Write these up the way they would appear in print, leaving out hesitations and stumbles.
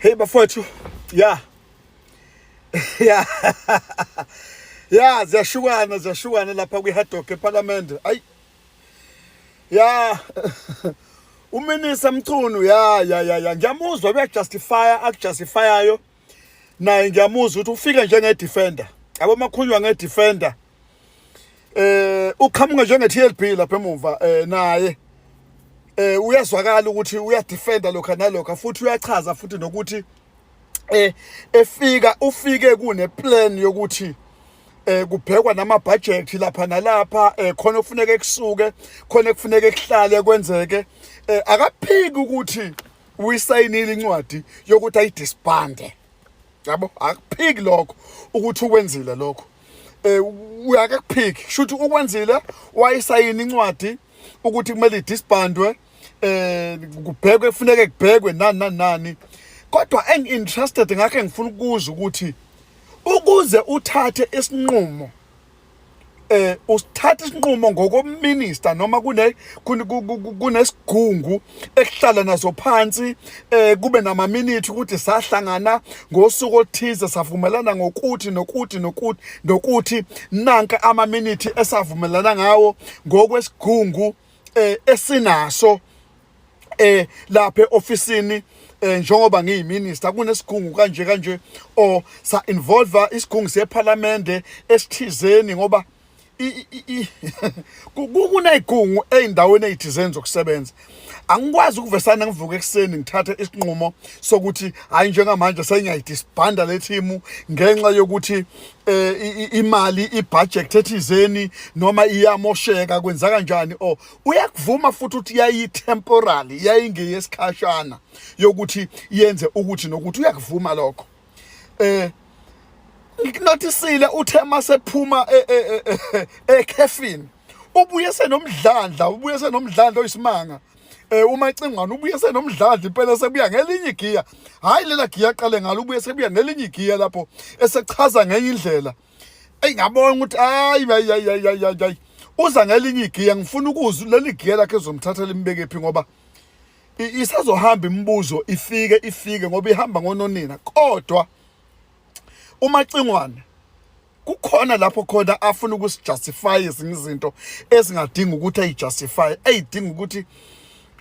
Hey bafowethu, yeah. Yeah. Yeah, ziyashukana lapha kwi-Haddock eParliament. Ayi. Yeah. Uminisa Mchunu, ya. Ngiyamuzwa akujustifyayo. Naye ngiyamuzwa ukuthi ufike njenge-defender. Yabo makhulunywa nge-defender. Uqhamuka njenge-TLB lapha emuva naye. Uyazwakala ukuthi uyadefenda lokho nalokho futhi uyachaza futhi nokuthi ufike kuneplan yokuthi kubhekwa nama-budget lapha nalapha khona kufuneka kusuke khona kufuneka kuhlale kwenzeke akaphiki ukuthi uyisayinile incwadi yokuthi ayidisbande yabo akuphiki lokho ukuthi ukwenzile lokho uyakakuphiki shuthi ukwenzile wayisayina incwadi ukuthi kumele idisbandwe kubhekwe kufuneka kubhekwe nani kodwa engi-interested ngakhe ngifuna ukuzwa ukuthi ukuze uthathe isinqumo usithatha isinqumo ngokominister noma kunesigungu ekuhlala nazo phansi kube nama-minute ukuthi sahlangana ngosuku oluthize savumelana nokuthi nanka ama-minute esavumelana ngawo ngokwesigungu esinaso lapha e-ofisini njengoba ngiyiminister kunesigungu kanje or sa involve isigungu seParliament esithizeni ngoba kunezigungu eindaweni ezithizeni zokusebenza angikwazi ukuvesana ngivuke ekseni ngithathe isinqumo sokuthi hayi njengamanje sengiyayidisbanda le team ngenxa yokuthi imali ibudget ethizeni noma iyamosheka kwenza kanjani or uyakuvuma futhi ukuthi yayi-temporary yayingeyesikhashana yokuthi yenze ukuthi nokuthi uyakuvuma lokho ngikunotisile uthe masephuma ekhefini ubuye senomdlandla oyisimanga uMacingwane ubuye senomdlandla impela sebuya ngelinye igiya hayi lela giya aqale ngalo ubuye sebuya ngelinye igiya lapho esechaza ngenye indlela ngiyabona ukuthi hayi uza ngelinye igiya ngifuna ukuzwa leli giya lakhe ezomthathela imbeke phi ngoba isazohamba imibuzo ifike ngoba ihamba ngononina kodwa uMacingwane kukhona lapho khona afuna ukusijustify ezinye izinto ezingadingi ukuthi ayijustify eyidinga ukuthi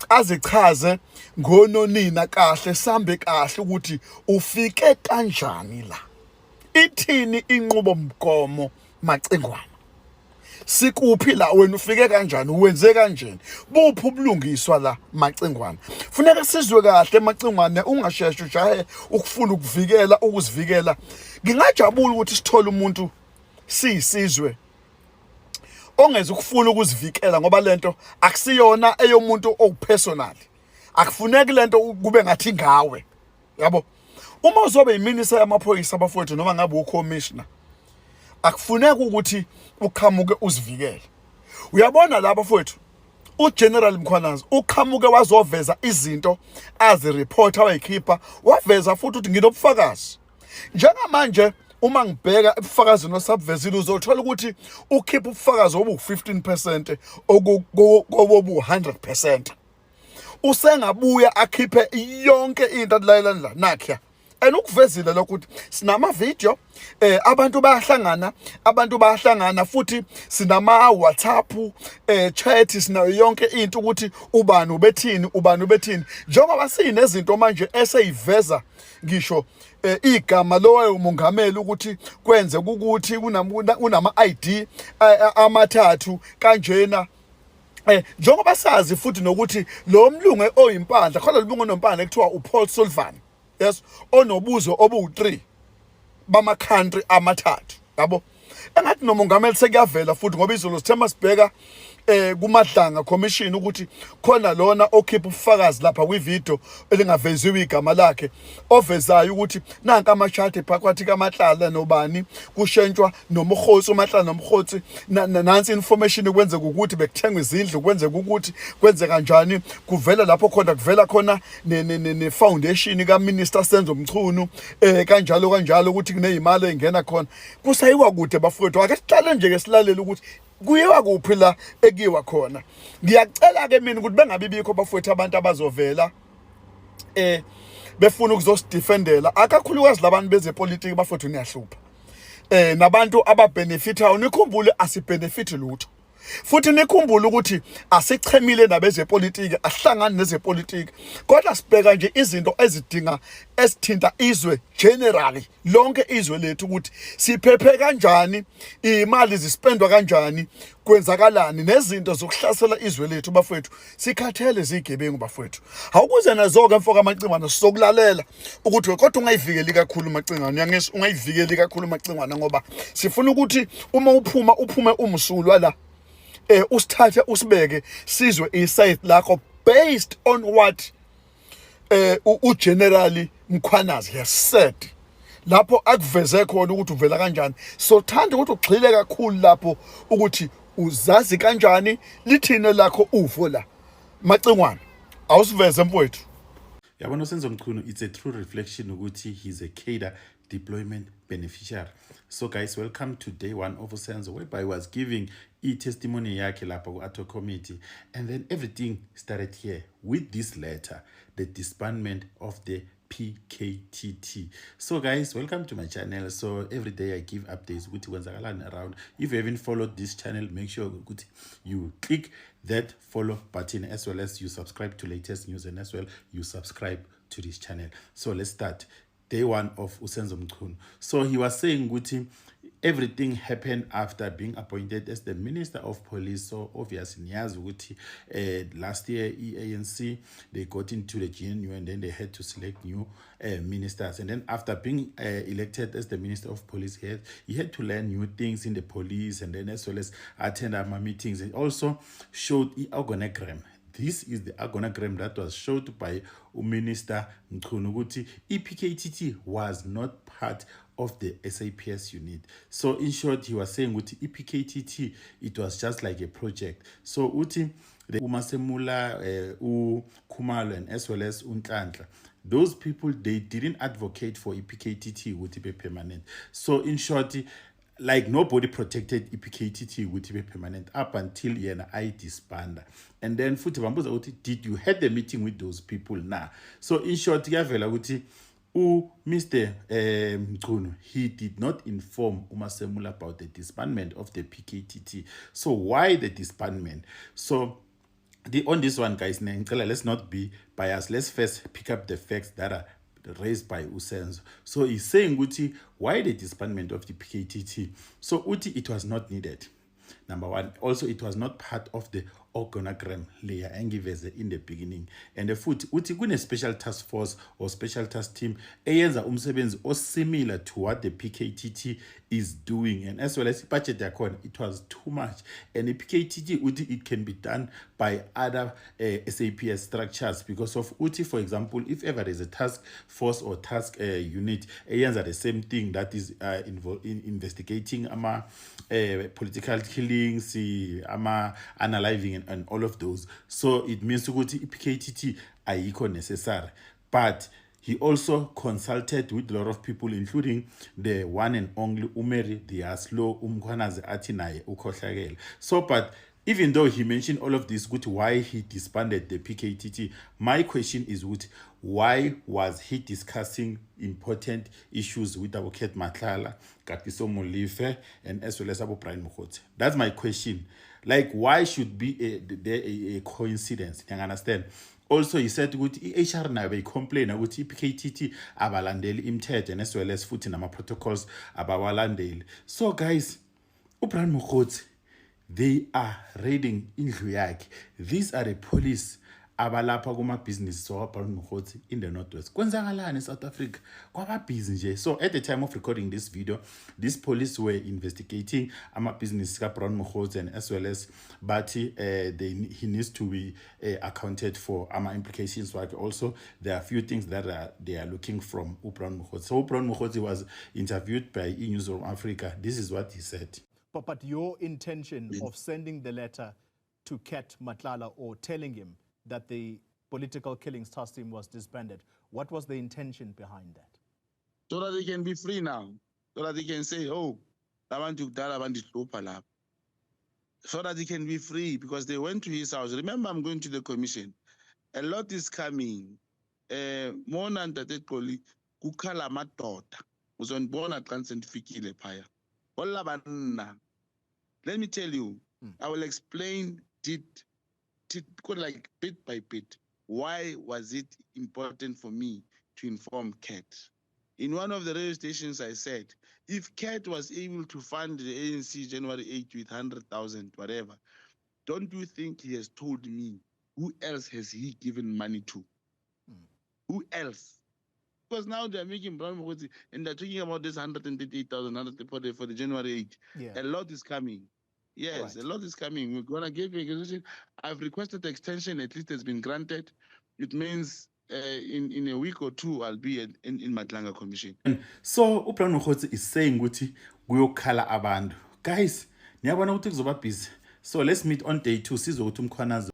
azichaze ngononina kahle sambe kahle ukuthi ufike kanjani la ithini inqubomgomo Macingwane sikuphi la wena ufike kanjani uwenze kanjani buphi ubulungiswa la Macingwane funeka sizwe kahle Macingwane ungasheshe ujahe ukufuna ukuzivikela ngingajabula ukuthi sithole umuntu siyisizwe ongeze ukufuna ukuzivikela ngoba lento akusiyona eyomuntu okupersonal akufuneki lento kube ngathi ngawe yabo uma uzobe yiminister yamaphoyisa abafowethu noma ngabe ucommissioner akufuneki ukuthi uqhamuke uzivikele uyabona lapha bafowethu uGeneral Mkhwanazi uqhamuke wazoveza izinto azireporta wayikhipha waveza futhi ukuthi nginobufakazi njengamanje uma ngibheka ubufakazi nosabvezile uzothola ukuthi ukhipha ubufakazi obu-15% obu-100% usengabuya akhiphe yonke into adilayelanila nakhe and ukuvezile lokho ukuthi sinama video abantu bayahlangana futhi sinama WhatsApp chat sinayo yonke into ukuthi ubani ubethini njengoba sinezinto manje eseyiveza ngisho igama lowayo umongameli ukuthi kwenze ukuthi unama-ID amathathu kanjena njengoba sazi futhi nokuthi lo mlungu oyimpandla khona libungu onompandla ekuthiwa uPaul Sullivan yes onobuzo obu-3 bama-country amathathu yabo engathi nomongameli sekuyavela futhi ngoba izolo sithema sibheka kumadlanga commission ukuthi khona lona okhipha ubufakazi lapha kwivideo elingaveziwe igama lakhe ovezayo ukuthi nanka amachati phakathi kaMahlala nobani kushentshwa nomkhosi uMahlala nomkhosi nansi information kwenzeka ukuthi bekuthengwa izindlu kwenzeka ukuthi kwenze kanjani kuvela lapho kuvela khona ne foundation kaMinister Senzo Mchunu kanjalo ukuthi kunezimali ezingena khona kusayiwa kude bafowethu ake sihlale nje ke silalela ukuthi kuyiwa kuphi la ekiwa khona ngiyacela ke mina ukuthi bengabe bikho bafowethu abantu abazovela befuna ukuzosidefendela akakhulukazi labantu bezepolitiki bafethu niyahlupha nabantu ababenefitayo nikhumbule asibenefiti lutho futhi nikhumbule ukuthi asichemile nabezepolitiki ahlangani nezepolitiki kodwa sibheka nje izinto ezithinta izwe generally lonke izwe lethu ukuthi siphephe kanjani imali zispendwa kanjani kwenzakalani nezinto zokuhlasela izwe lethu bafethu sikhathele zigebengu bafethu awukuze nazo ke mfoka amacingwana sizokulalela ukuthi kodwa ungayivikeli kakhulu amacingwana uyangisho ungayivikeli kakhulu amacingwana ngoba sifuna ukuthi uma uphume umsulwa la usithathe usibeke sizwe iside lakho based on what ugenerally Mkhwanazi has said lapho akuveze khona ukuthi uvela kanjani so thanda ukuthi ugxile kakhulu lapho ukuthi uzazi kanjani lithine lakho uvo la macingwana awusiveze mfowethu yabona uSenzo Mchunu it's a true reflection ukuthi he's a cadre deployment beneficiary. So guys, welcome to day one of Usenzo, whereby I was giving testimony yakhe lapho ku-ATO committee, and then everything started here with this letter, the disbandment of the PKTT. So guys, welcome to my channel. So every day I give updates with kwenzakalani around. If you haven't followed this channel, make sure you click that follow button, as well as you subscribe to latest news, and as well you subscribe to this channel. So let's start day one of Usenzo Mchunu. So he was saying ukuthi everything happened after being appointed as the Minister of Police. So obviously niyazi ukuthi last year ANC they got into the GNU and then they had to select new ministers, and then after being elected as the Minister of Police, he had to learn new things in the police, and then as well as attend our meetings, and also showed the organogram. This is the organogram that was showed by Minister Mchunu ukuthi PKTT was not part of the SAPS unit. So in short, he was saying ukuthi PKTT, it was just like a project. So uthi the Umasemula, Khumalo, and as well as Unhlanhla, those people, they didn't advocate for PKTT would be permanent. So in short, like nobody protected PKTT would be permanent up until I disband. And then futhi bambuza ukuthi did you had the meeting with those people now? So in short, yavela ukuthi Mr. Mchunu, he did not inform Umasemula about the disbandment of the PKTT. So why the disbandment? So on this one, guys, let's not be biased. Let's first pick up the facts that are raised by Usenzo. So he's saying Uti, why the disbandment of the PKTT? So Uti, it was not needed. Number one, also it was not part of the organogram layer engiveze in the beginning. And the foot Uti kune special task force or special task team eyenza umsebenzi or similar to what the PKTT is doing, and as well as budget yakhona, it was too much. And the PKTT Uti, it can be done by other SAPS structures because of Uti, for example, if ever there's a task force or task unit eyenza the same thing that is involved in investigating political killings, analyzing and all of those. So it means ukuthi PKTT ayikho necessary. But he also consulted with a lot of people, including the one and only Umeri Diaslo Mkhwanazi athi naye ukhohlakele. So but even though he mentioned all of this, why he disbanded the PKTT, my question is why was he discussing important issues with Advocate Matlala, Kagiso Molefe, and as well as Abu Brian Mokgotsi? That's my question. Like, why should be a coincidence? You understand? Also, he said HR na be complain ukuthi PKTT abalandeli imithetho, and as well as futhi nama protocols abawalandeli. So guys, uBrian Mokgotsi, they are raiding indlu yakhe. These are the police abalapha kuma business so uBrian Mokgotsi in the Northwest. Kwenzakalani South Africa? Kwaba busy nje. So at the time of recording this video, these police were investigating ama business ka Brian Mokgotsi, and as well as Bati he needs to be accounted for ama implications work. Also there are a few things that they are looking from Brian Mokgotsi. So Brian Mokgotsi was interviewed by eNewsroom Africa. This is what he said. But your intention of sending the letter to Ket Matlala or telling him that the political killings task team was disbanded, what was the intention behind that? So that they can be free now. So that they can say, oh, I want to tell so that he can be free, because they went to his house. Remember, I'm going to the commission. A lot is coming. mona ntate Xoli kukhala amadoda uzondibona xa sendifikile phaya hola banna. Let me tell you, I will explain like bit by bit why was it important for me to inform Cat. In one of the radio stations I said, if Cat was able to fund the ANC January 8th with 100,000 whatever, don't you think he has told me who else has he given money to? Who else? Because now they're making brown and they're talking about this 138,000 for the January 8th. Yeah. A lot is coming. Yes, Right. a lot is coming. We're gonna give you extension. I've requested the extension, at least it's been granted. It means in a week or two I'll be in Matlanga Commission. So uPlan Mokgotsi is saying ukuthi kuyokhala abantu. Guys, niyabona ukuthi kuzoba busy. So let's meet on day 2 sizokuthi umkhwanazo.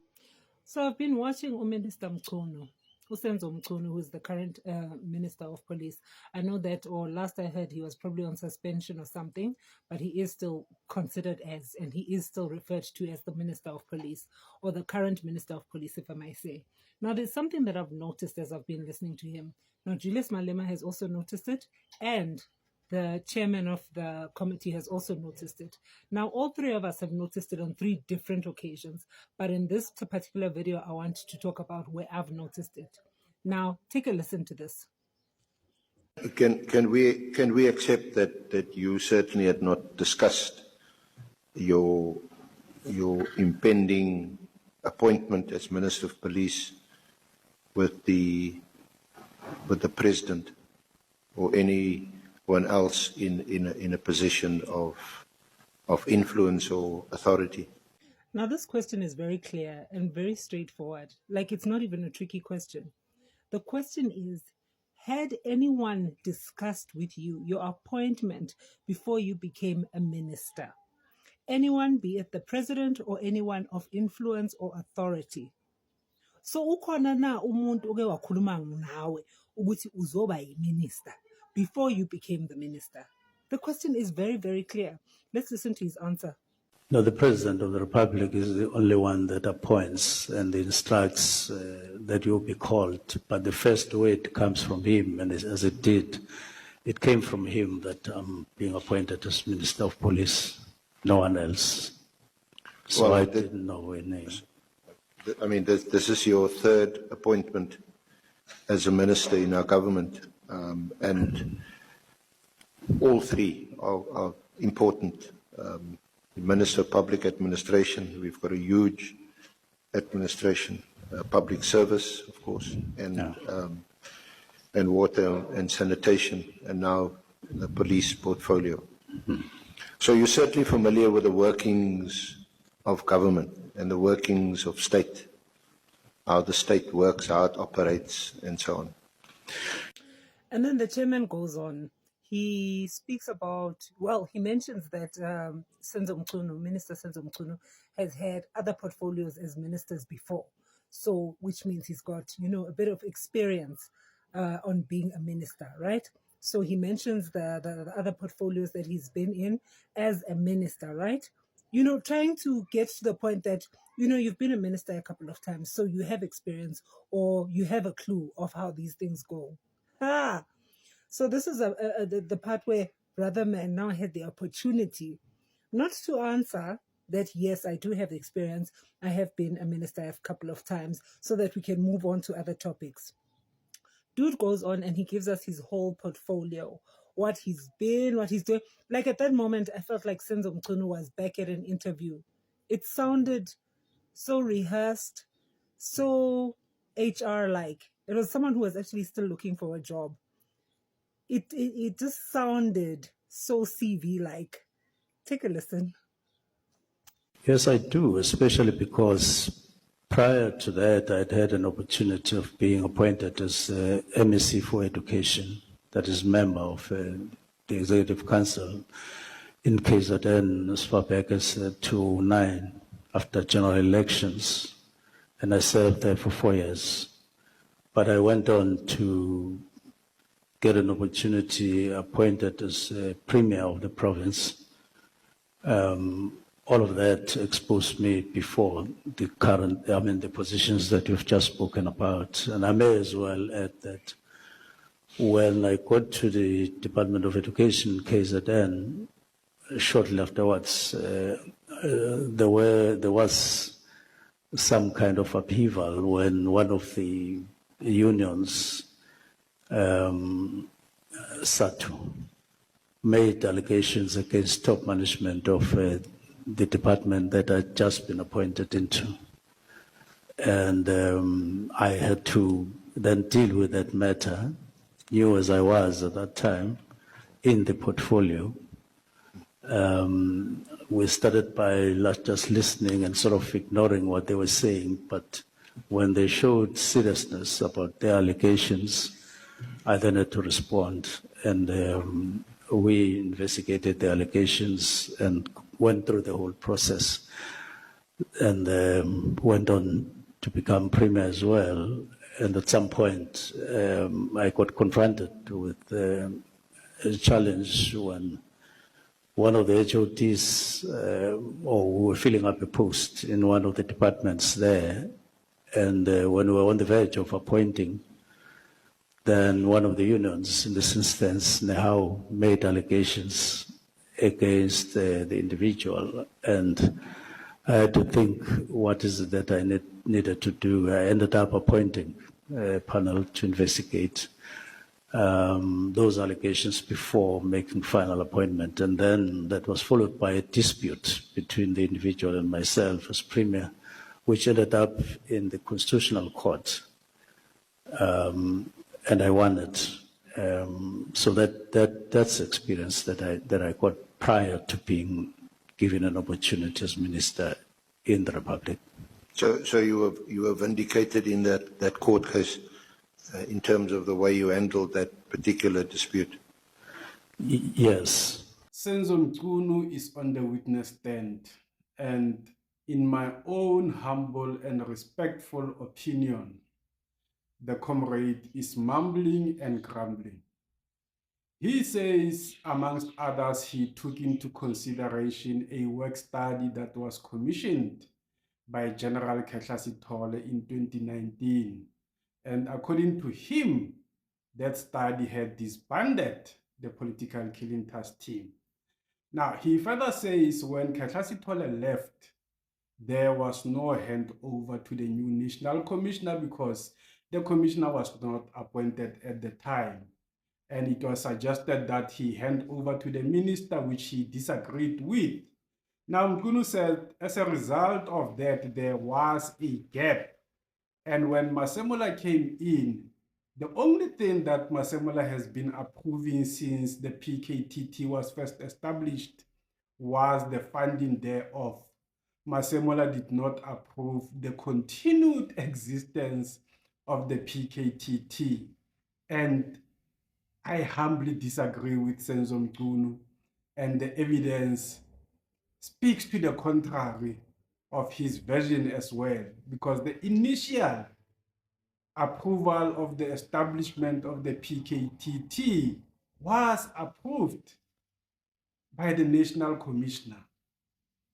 So I've been watching Minister Mchunu, Usenzo Mchunu, who is the current Minister of Police. I know that, or last I heard, he was probably on suspension or something, but he is still considered as, and he is still referred to as the Minister of Police, or the current Minister of Police, if I may say. Now, there's something that I've noticed as I've been listening to him. Now, Julius Malema has also noticed it, and the chairman of the committee has also noticed it. Now, all three of us have noticed it on 3 different occasions, but in this particular video, I want to talk about where I've noticed it. Now, take a listen to this. Can we accept that you certainly had not discussed your impending appointment as Minister of Police with the President or anyone else in a position of influence or authority? Now, this question is very clear and very straightforward. Like, it's not even a tricky question. The question is, had anyone discussed with you your appointment before you became a minister? Anyone, be it the president or anyone of influence or authority? So, ukhona na umuntu oke wakhuluma nawe ukuthi uzoba yiminister before you became the minister? The question is very, very clear. Let's listen to his answer. No, the President of the Republic is the only one that appoints and instructs that you'll be called. But the first word comes from him, and as it did, it came from him that I'm being appointed as Minister of Police, no one else. So Well, I didn't know her name. I mean, this is your 3rd appointment as a minister in our government, and all 3 are important. Minister of Public Administration, we've got a huge administration, public service, of course, and water and sanitation, and now the police portfolio. So you're certainly familiar with the workings of government and the workings of state, how the state works, how it operates, and so on. And then the chairman goes on. He speaks about, well, he mentions that Senzo Mchunu, Minister Senzo Mchunu, has had other portfolios as ministers before. So, which means he's got, a bit of experience on being a minister, right? So he mentions the other portfolios that he's been in as a minister, right? Trying to get to the point that, you've been a minister a couple of times, so you have experience or you have a clue of how these things go. So this is the part where Brother Man now had the opportunity not to answer that, yes, I do have experience. I have been a minister a couple of times, so that we can move on to other topics. Dude goes on and he gives us his whole portfolio, what he's been, what he's doing. Like at that moment, I felt like Senzo Mchunu was back at an interview. It sounded so rehearsed, so HR-like. It was someone who was actually still looking for a job. It just sounded so CV-like. Take a listen. Yes, I do, especially because prior to that, I'd had an opportunity of being appointed as MEC for Education, that is member of the Executive Council in KZN as far back as 2009 after general elections, and I served there for 4 years. But I went on to get an opportunity appointed as Premier of the province all of that exposed me before the current, the positions that you've just spoken about. And I may as well add that when I got to the Department of Education, KZN, shortly afterwards, there was some kind of upheaval when one of the unions, SATU, made allegations against top management of the department that I'd just been appointed into. And I had to then deal with that matter, new as I was at that time, in the portfolio. We started by just listening and sort of ignoring what they were saying, but when they showed seriousness about their allegations, I then had to respond, and we investigated the allegations and went through the whole process, and went on to become Premier as well. And at some point, I got confronted with a challenge when one of the HODs, or we were filling up a post in one of the departments there, and when we were on the verge of appointing, then one of the unions, in this instance, NEHAU, made allegations against the individual, and I had to think, what is it that I needed to do? I ended up appointing a panel to investigate those allegations before making final appointment, and then that was followed by a dispute between the individual and myself as Premier, which ended up in the Constitutional Court, and I won it. So that's experience that I got prior to being given an opportunity as Minister in the Republic. So you were vindicated in that court case in terms of the way you handled that particular dispute? Yes. Senzo Mchunu is on the witness stand, and in my own humble and respectful opinion, the comrade is mumbling and grumbling. He says, amongst others, he took into consideration a work study that was commissioned by General Khetla Sithole in 2019. And according to him, that study had disbanded the political killing task team. Now, he further says when Khetla Sithole left, there was no handover to the new national commissioner because the commissioner was not appointed at the time. And it was suggested that he hand over to the minister, which he disagreed with. Now, Mchunu said, as a result of that, there was a gap. And when Masemola came in, the only thing that Masemola has been approving since the PKTT was first established was the funding thereof. Masemola did not approve the continued existence of the PKTT. And I humbly disagree with Senzo Mchunu, and the evidence speaks to the contrary of his version as well, because the initial approval of the establishment of the PKTT was approved by the National Commissioner,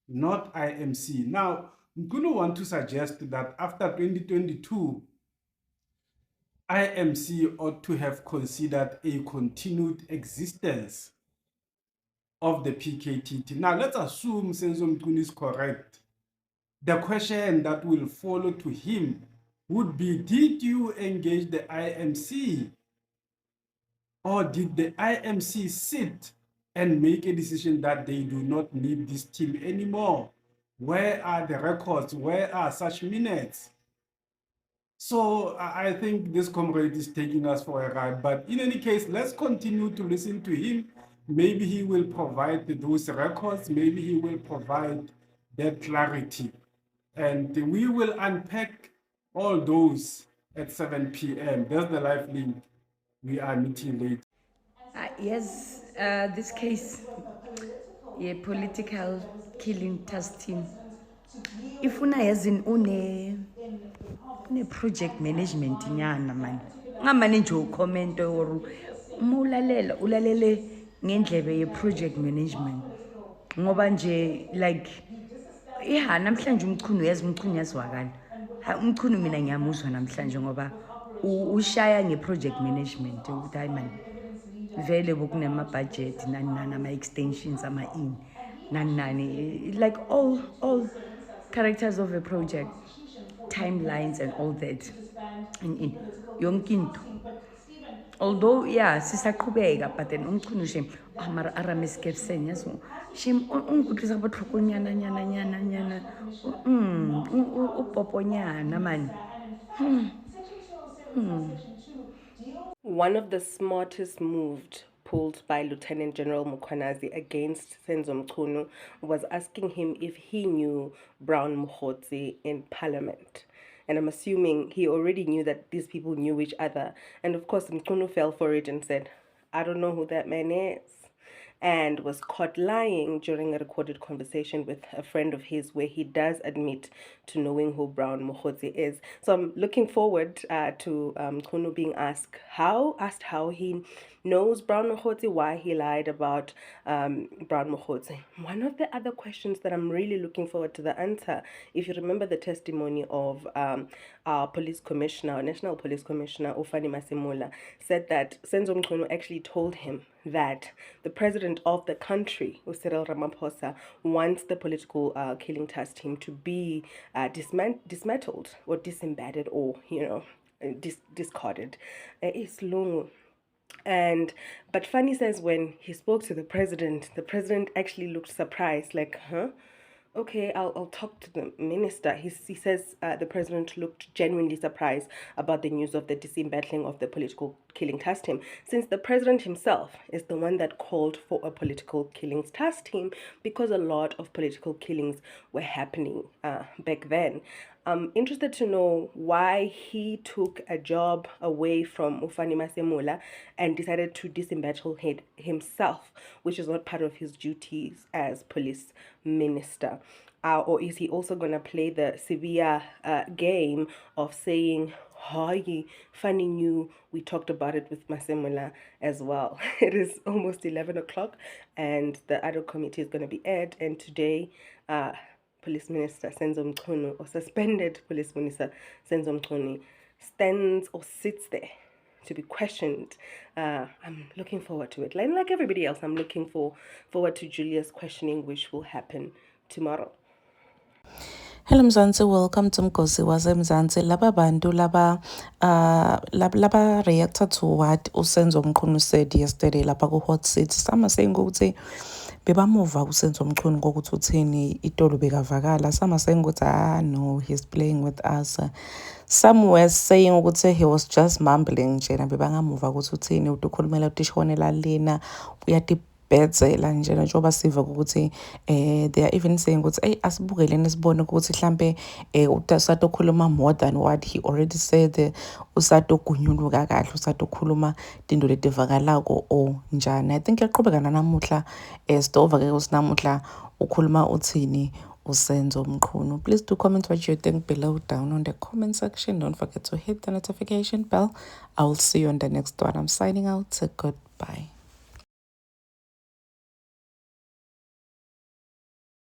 not IMC. Now, Mchunu want to suggest that after 2022, IMC ought to have considered a continued existence of the PKTT. Now, let's assume Senzo Mchunu is correct. The question that will follow to him would be, did you engage the IMC? Or did the IMC sit and make a decision that they do not need this team anymore? Where are the records? Where are such minutes? So I think this comrade is taking us for a ride. But in any case, let's continue to listen to him. Maybe he will provide those records. Maybe he will provide that clarity. And we will unpack all those at 7 p.m. That's the live link. We are meeting later. Yes, this case, a political killing task team. If una yazin une project management nyana man. Ngamane nje comment or ulalele ngendlebe ye project management. Ngoba nje like Yeah, namhlanje umchunu yazwakala. Umchunu mina ngiyamuzwa namhlanje ngoba ushaya nge-project management ukuthi hayi man vele bokunama-budget nani ama-extensions ama-in nani like all characters of a project, timelines and all that in yonke into. Although yeah sisaqhubeka but then umchunu shem mara arameskepsen yazo shem ungutlisa botlhoko nyana upoponyana man. One of the smartest moves pulled by Lieutenant General Mukhwanazi against Senzo Mchunu was asking him if he knew Brown Mkhotsi in Parliament. And I'm assuming he already knew that these people knew each other. And of course, Mchunu fell for it and said, I don't know who that man is. And was caught lying during a recorded conversation with a friend of his where he does admit to knowing who Brown Mkhotsi is. So I'm looking forward to Mchunu being asked how he knows Brown Mkhotsi, why he lied about Brown Mkhotsi. One of the other questions that I'm really looking forward to the answer, if you remember the testimony of our police commissioner, our national police commissioner, Ufani Masemula, said that Senzo Mchunu actually told him that the president of the country, Cyril Ramaphosa, wants the political killing task team to be dismantled or disembedded or, discarded. It's long. But Fanny says when he spoke to the president actually looked surprised, like, huh? Okay, I'll talk to the minister. He says the president looked genuinely surprised about the news of the disembattling of the political killing task team, since the president himself is the one that called for a political killings task team because a lot of political killings were happening back then. I'm interested to know why he took a job away from Ufani Masemula and decided to disembattle himself, which is not part of his duties as police minister. Or is he also going to play the severe game of saying, hi, Fanny knew we talked about it with Masemula as well. It is almost 11 o'clock and the ad hoc committee is going to be aired, and today Police Minister Senzo Mchunu, or suspended Police Minister Senzo Mchunu, stands or sits there to be questioned. I'm looking forward to it. Like everybody else, I'm looking forward to Julia's questioning, which will happen tomorrow. Hello Mzansi, welcome to Mgosi waseMzansi. Laba bantu laba reactor to what Senzo Mchunu said yesterday lapha ku hot seat. Some are saying ukuthi bebamuva uSenzo Mchunu ngokuthi uthini itolo bekavakala. Some are saying ukuthi no, he's playing with us. Some were saying ukuthi he was just mumbling nje na bebangamuva ukuthi uthini ukhulumela utishonela lena uyatibhedzela nje njengoba siva ukuthi they are even saying ukuthi asibukeleni sibone ukuthi mhlambe usatokhuluma more than what he already said, usatogunyuluka kahle, usatokhuluma tinto letivakalako o njani. I think yaqhubeka namuhla stova ke usinamuhla ukhuluma uthini uSenzo Mchunu. Please do comment what you think below down on the comment section. Don't forget to hit the notification bell. I will see you on the next one. I'm signing out. Goodbye.